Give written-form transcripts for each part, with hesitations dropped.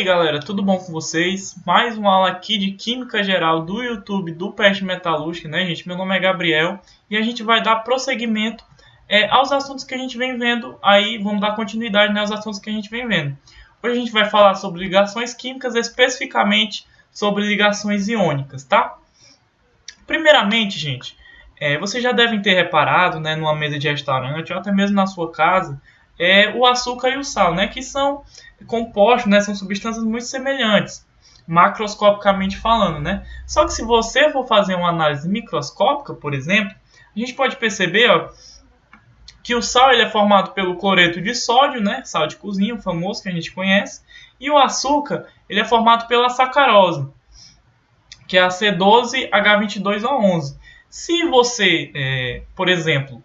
aí galera, tudo bom com vocês? Mais uma aula aqui de Química Geral do YouTube do PET Metalúrgica, né gente? Meu nome é Gabriel e a gente vai dar prosseguimento aos assuntos que a gente vem vendo aí, vamos dar continuidade, né, aos assuntos que a gente vem vendo. Hoje a gente vai falar sobre ligações químicas, especificamente sobre ligações iônicas, tá? Primeiramente, gente, vocês já devem ter reparado, né, numa mesa de restaurante ou até mesmo na sua casa, o açúcar e o sal, né, que são compostos, né, são substâncias muito semelhantes, macroscopicamente falando, né? Só que se você for fazer uma análise microscópica, por exemplo, a gente pode perceber, ó, que o sal ele é formado pelo cloreto de sódio, né, sal de cozinha, o famoso que a gente conhece, e o açúcar ele é formado pela sacarose, que é a C12H22O11. Se você, por exemplo,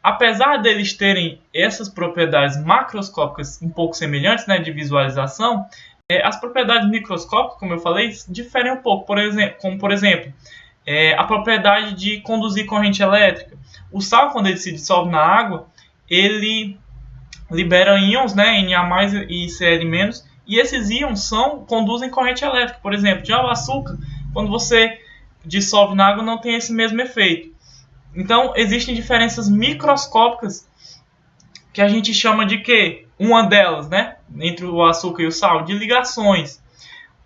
apesar deles terem essas propriedades macroscópicas um pouco semelhantes, né, de visualização, as propriedades microscópicas, como eu falei, diferem um pouco. Como por exemplo, a propriedade de conduzir corrente elétrica. O sal, quando ele se dissolve na água, ele libera íons, né, Na e Cl-, e esses íons conduzem corrente elétrica, por exemplo. Já o açúcar, quando você dissolve na água, não tem esse mesmo efeito. Então, existem diferenças microscópicas que a gente chama de quê? Uma delas, né, entre o açúcar e o sal, de ligações.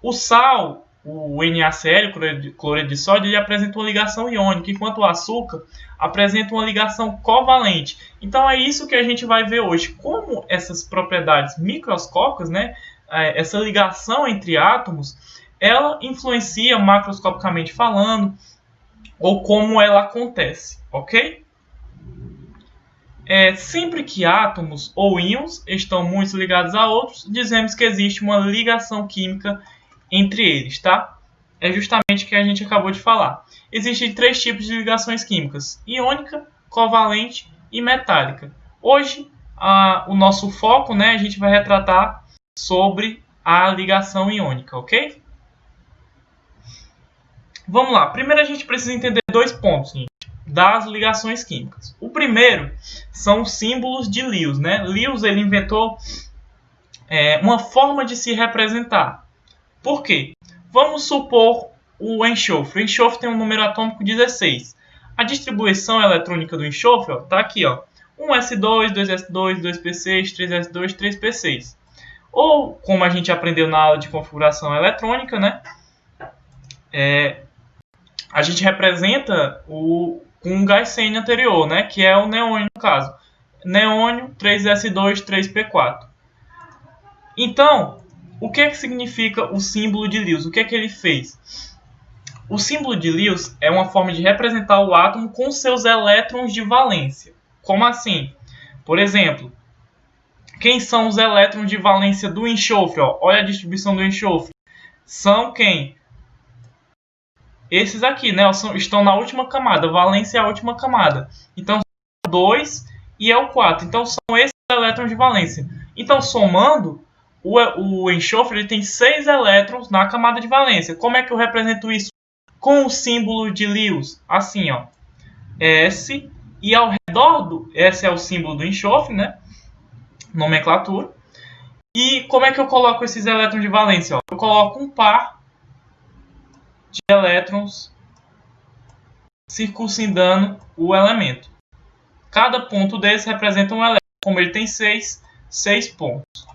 O sal, o NaCl, cloreto de sódio, ele apresenta uma ligação iônica, enquanto o açúcar apresenta uma ligação covalente. Então, é isso que a gente vai ver hoje. Como essas propriedades microscópicas, né, essa ligação entre átomos, ela influencia macroscopicamente falando, ou como ela acontece, ok? Sempre que átomos ou íons estão muito ligados a outros, dizemos que existe uma ligação química entre eles, tá? É justamente o que a gente acabou de falar. Existem três tipos de ligações químicas: iônica, covalente e metálica. Hoje, o nosso foco, né, a gente vai retratar sobre a ligação iônica, ok? Vamos lá. Primeiro a gente precisa entender dois pontos, gente, das ligações químicas. O primeiro são os símbolos de Lewis, né? Lewis ele inventou uma forma de se representar. Por quê? Vamos supor o enxofre. O enxofre tem um número atômico 16. A distribuição eletrônica do enxofre está aqui, ó. 1s2, 2s2, 2p6, 3s2, 3p6. Ou, como a gente aprendeu na aula de configuração eletrônica, né? A gente representa com um gás CN anterior, né? Que é o neônio no caso. Neônio 3s2, 3p4. Então, o que é que significa o símbolo de Lewis? O que é que ele fez? O símbolo de Lewis é uma forma de representar o átomo com seus elétrons de valência. Como assim? Por exemplo, quem são os elétrons de valência do enxofre? Ó, olha a distribuição do enxofre. São quem? Esses aqui, né, estão na última camada. Valência é a última camada. Então, é o 2 e é o 4. Então, são esses elétrons de valência. Então, somando, o enxofre ele tem 6 elétrons na camada de valência. Como é que eu represento isso? Com o símbolo de Lewis. Assim, ó. S. E ao redor do... S é o símbolo do enxofre, né? Nomenclatura. E como é que eu coloco esses elétrons de valência? Ó? Eu coloco um par de elétrons circuncindando o elemento. Cada ponto desse representa um elétron. Como ele tem 6 pontos.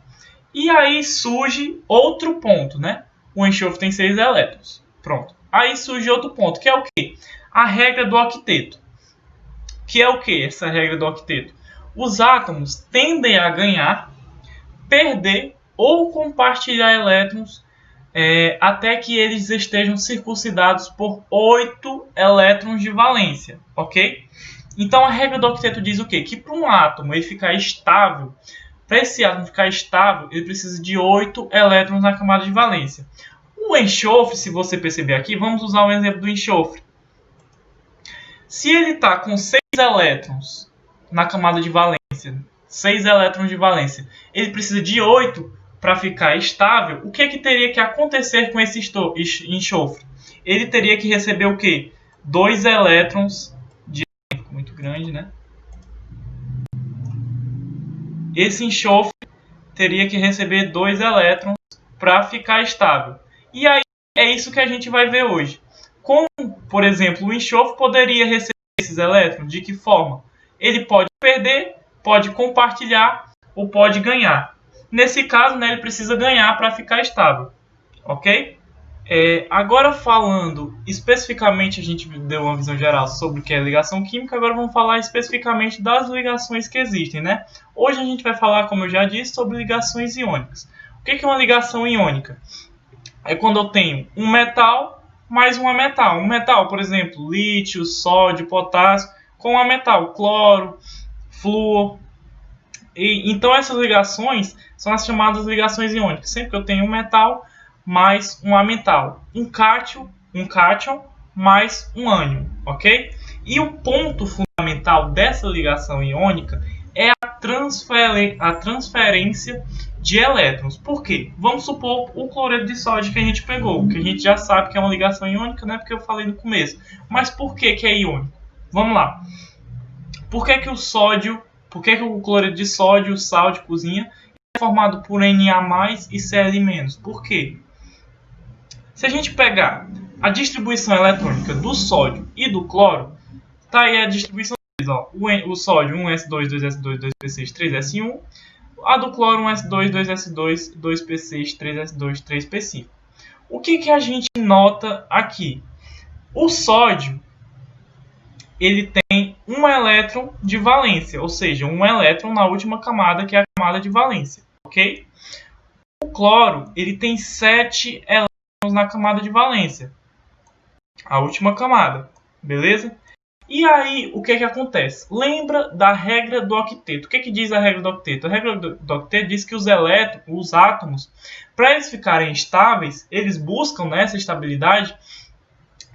E aí surge outro ponto, né? O enxofre tem 6 elétrons. Pronto. Aí surge outro ponto, que é o quê? A regra do octeto. Que é o quê? Essa regra do octeto? Os átomos tendem a ganhar, perder ou compartilhar elétrons até que eles estejam circuncidados por 8 elétrons de valência, ok? Então a regra do octeto diz o quê? Que para um átomo ele ficar estável, para esse átomo ficar estável, ele precisa de 8 elétrons na camada de valência. O enxofre, se você perceber aqui, vamos usar o exemplo do enxofre. Se ele está com 6 elétrons na camada de valência, 6 elétrons de valência, ele precisa de 8 para ficar estável. O que teria que acontecer com esse enxofre? Ele teria que receber o quê? 2 elétrons de... Muito grande, né? Esse enxofre teria que receber 2 elétrons para ficar estável. E aí é isso que a gente vai ver hoje. Como, por exemplo, o enxofre poderia receber esses elétrons? De que forma? Ele pode perder, pode compartilhar ou pode ganhar. Nesse caso, né, ele precisa ganhar para ficar estável. Ok? Agora falando especificamente, a gente deu uma visão geral sobre o que é ligação química, agora vamos falar especificamente das ligações que existem, né? Hoje a gente vai falar, como eu já disse, sobre ligações iônicas. O que é uma ligação iônica? É quando eu tenho um metal mais um ametal. Um metal, por exemplo, lítio, sódio, potássio, com um ametal, cloro, flúor. Então essas ligações são as chamadas ligações iônicas. Sempre que eu tenho um metal mais um ametal, um cátion mais um ânion, ok? E o ponto fundamental dessa ligação iônica é a transferência de elétrons. Por quê? Vamos supor o cloreto de sódio que a gente pegou, que a gente já sabe que é uma ligação iônica, né? Porque eu falei no começo. Mas por que é iônico? Vamos lá. Por que o cloreto de sódio, o sal de cozinha, é formado por Na+ e Cl-? Por quê? Se a gente pegar a distribuição eletrônica do sódio e do cloro, tá aí a distribuição deles, ó. O sódio 1s2, 2s2, 2p6, 3s1. A do cloro 1s2, 2s2, 2p6, 3s2, 3p5. O que a gente nota aqui? O sódio, ele tem um elétron de valência, ou seja, um elétron na última camada, que é a camada de valência, ok? O cloro, ele tem 7 elétrons na camada de valência, a última camada, beleza? E aí, o que acontece? Lembra da regra do octeto. O que diz a regra do octeto? A regra do octeto diz que os átomos, para eles ficarem estáveis, eles buscam essa estabilidade,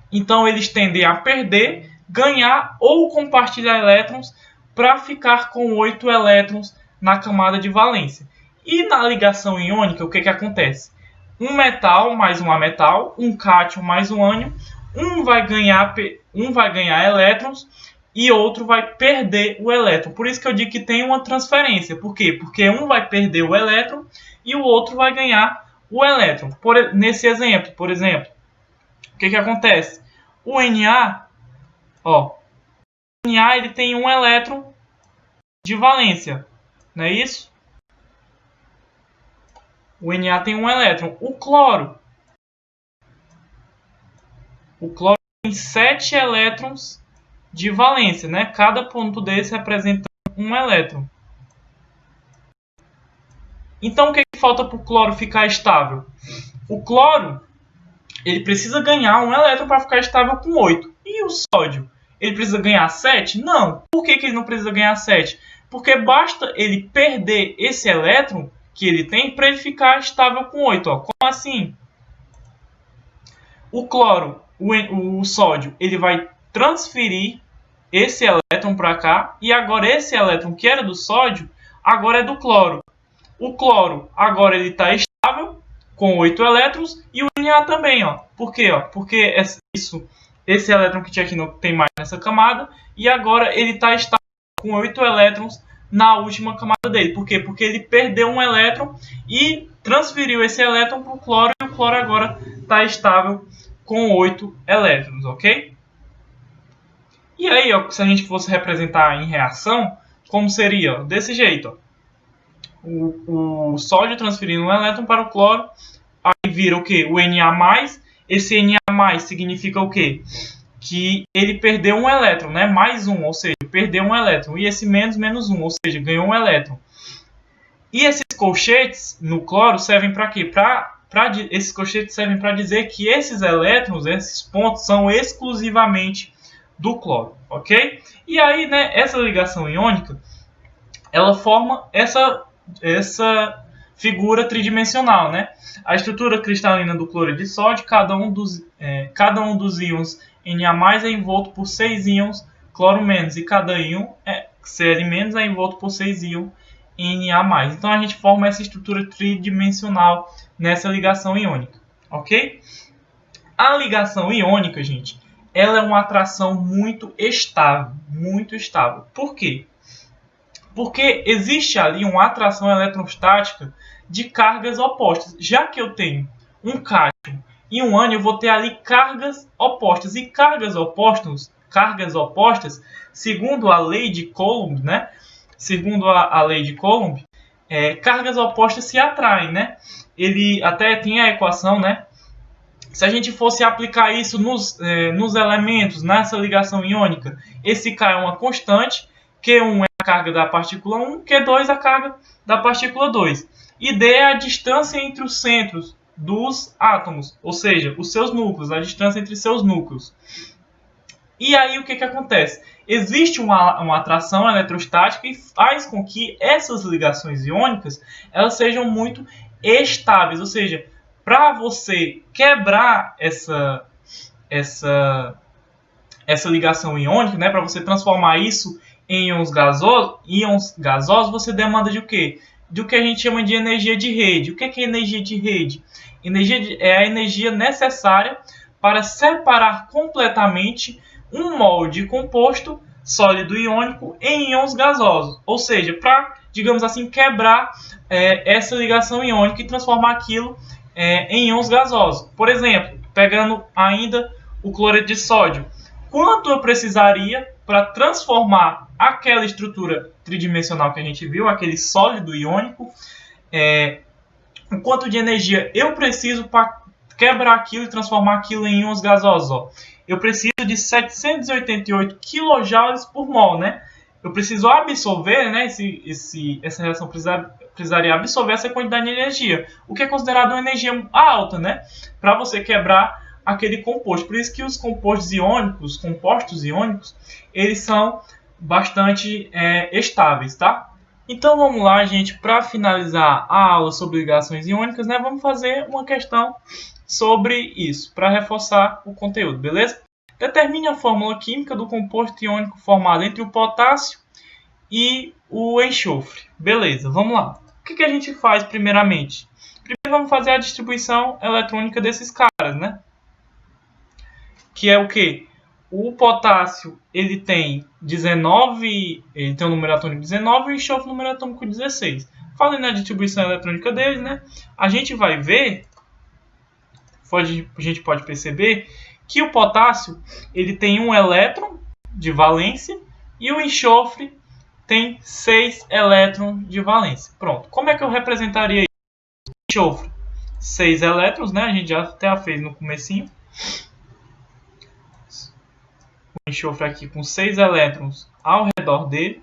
então eles tendem a perder, ganhar ou compartilhar elétrons para ficar com 8 elétrons na camada de valência. E na ligação iônica, o que acontece? Um metal mais um ametal, um cátion mais um ânion, um vai ganhar elétrons e outro vai perder o elétron. Por isso que eu digo que tem uma transferência. Por quê? Porque um vai perder o elétron e o outro vai ganhar o elétron. Nesse exemplo, por exemplo, o que acontece? O Na, o Na ele tem um elétron de valência, não é isso? O Na tem um elétron. O cloro tem 7 elétrons de valência, né? Cada ponto desse representa um elétron. Então, o que falta para o cloro ficar estável? O cloro, ele precisa ganhar um elétron para ficar estável com 8. E o sódio? Ele precisa ganhar 7? Não. Por que ele não precisa ganhar 7? Porque basta ele perder esse elétron que ele tem para ele ficar estável com 8. Ó. Como assim? O cloro, o sódio, ele vai transferir esse elétron para cá, e agora esse elétron que era do sódio, agora é do cloro. O cloro, agora ele está estável, com 8 elétrons, e o Na também. Ó. Por quê? Porque esse elétron que tinha aqui não tem mais nessa camada, e agora ele está estável com 8 elétrons na última camada dele. Por quê? Porque ele perdeu um elétron e transferiu esse elétron para o cloro, e o cloro agora está estável com 8 elétrons, ok? E aí, ó, se a gente fosse representar em reação, como seria? Ó, desse jeito. Ó. O sódio transferindo um elétron para o cloro, aí vira o quê? O Na+. Esse Na+ significa o quê? Que ele perdeu um elétron, né? Mais um, ou seja, perdeu um elétron. E esse menos um, ou seja, ganhou um elétron. E esses colchetes no cloro servem para quê? Esses colchetes servem para dizer que esses elétrons, esses pontos, são exclusivamente do cloro, ok? E aí, né, essa ligação iônica, ela forma essa figura tridimensional, né? A estrutura cristalina do cloreto de sódio, cada um dos íons Na+ é envolto por 6 íons cloro-, e cada íon Cl- é envolto por 6 íons Na+. Então a gente forma essa estrutura tridimensional nessa ligação iônica, ok? A ligação iônica, gente, ela é uma atração muito estável, muito estável. Por quê? Porque existe ali uma atração eletrostática de cargas opostas. Já que eu tenho um cátion e um ânion, eu vou ter ali cargas opostas. E cargas opostas, segundo a lei de Coulomb, né? Segundo a lei de Coulomb, cargas opostas se atraem, né? Ele até tem a equação, né? Se a gente fosse aplicar isso nos elementos, nessa ligação iônica, esse K é uma constante, Q1 é a carga da partícula 1, Q2 é a carga da partícula 2. E D é a distância entre os centros dos átomos, ou seja, os seus núcleos, a distância entre seus núcleos. E aí o que acontece? Existe uma atração eletrostática e faz com que essas ligações iônicas elas sejam muito estáveis, ou seja, para você quebrar essa ligação iônica, né, para você transformar isso em íons gasosos, você demanda de o quê? Do que a gente chama de energia de rede. O que é energia de rede? É a energia necessária para separar completamente um molde composto sólido iônico em íons gasosos. Ou seja, para, digamos assim, quebrar essa ligação iônica e transformar aquilo em íons gasosos. Por exemplo, pegando ainda o cloreto de sódio. Quanto eu precisaria para transformar aquela estrutura tridimensional que a gente viu, aquele sólido iônico, o quanto de energia eu preciso para quebrar aquilo e transformar aquilo em íons gasosos? Ó. Eu preciso de 788 kJ por mol, né? Eu preciso absorver, né? Essa reação precisaria absorver essa quantidade de energia, o que é considerado uma energia alta, né? Para você quebrar aquele composto. Por isso que os compostos iônicos, eles são bastante estáveis, tá? Então vamos lá, gente, para finalizar a aula sobre ligações iônicas, né? Vamos fazer uma questão sobre isso, para reforçar o conteúdo, beleza? Determine a fórmula química do composto iônico formado entre o potássio e o enxofre. Beleza, vamos lá. O que a gente faz primeiramente? Primeiro vamos fazer a distribuição eletrônica desses caras, né? Que é o quê? O potássio, ele tem 19, ele tem um número atômico 19 e o enxofre número atômico 16. Falando na distribuição eletrônica deles, né? A gente vai ver, a gente pode perceber que o potássio, ele tem um elétron de valência e o enxofre tem 6 elétrons de valência. Pronto. Como é que eu representaria isso? Enxofre, 6 elétrons, né? A gente já até fez no comecinho. O enxofre aqui com 6 elétrons ao redor dele.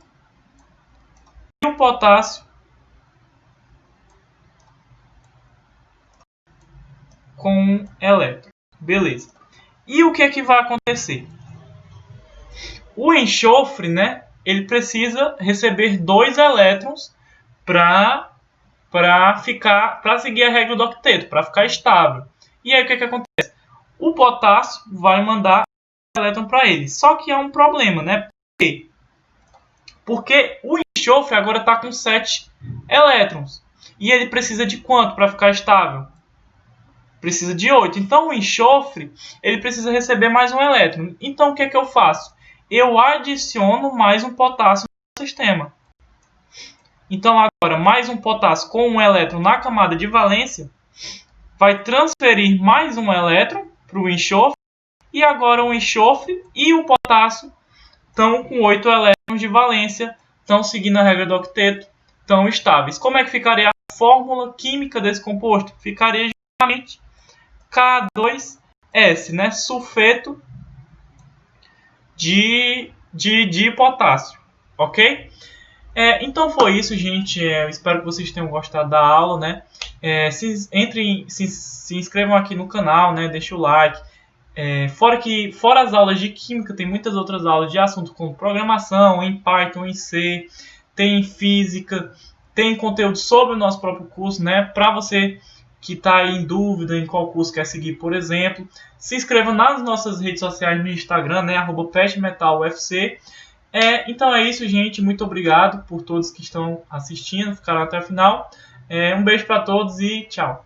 E o potássio com 1 elétron. Beleza. E o que é que vai acontecer? O enxofre, né? Ele precisa receber 2 elétrons para seguir a regra do octeto, para ficar estável. E aí o que acontece? O potássio vai mandar elétron para ele. Só que há um problema, né? Por quê? Porque o enxofre agora está com 7 elétrons. E ele precisa de quanto para ficar estável? Precisa de 8. Então o enxofre ele precisa receber mais um elétron. Então o que eu faço? Eu adiciono mais um potássio no sistema. Então agora mais um potássio com um elétron na camada de valência vai transferir mais um elétron para o enxofre. E agora o enxofre e o potássio estão com 8 elétrons de valência, estão seguindo a regra do octeto, estão estáveis. Como é que ficaria a fórmula química desse composto? Ficaria justamente K2S, né? Sulfeto de potássio, ok? Então foi isso, gente. Eu espero que vocês tenham gostado da aula, né? Se inscrevam aqui no canal, né? Deixa o like. Fora as aulas de química, tem muitas outras aulas de assuntos como programação, em Python, em C, tem física, tem conteúdo sobre o nosso próprio curso, né? Para você que está em dúvida em qual curso quer seguir, por exemplo, se inscreva nas nossas redes sociais no Instagram, né? @pestmetalufc. Então é isso, gente. Muito obrigado por todos que estão assistindo, ficaram até o final. Um beijo para todos e tchau.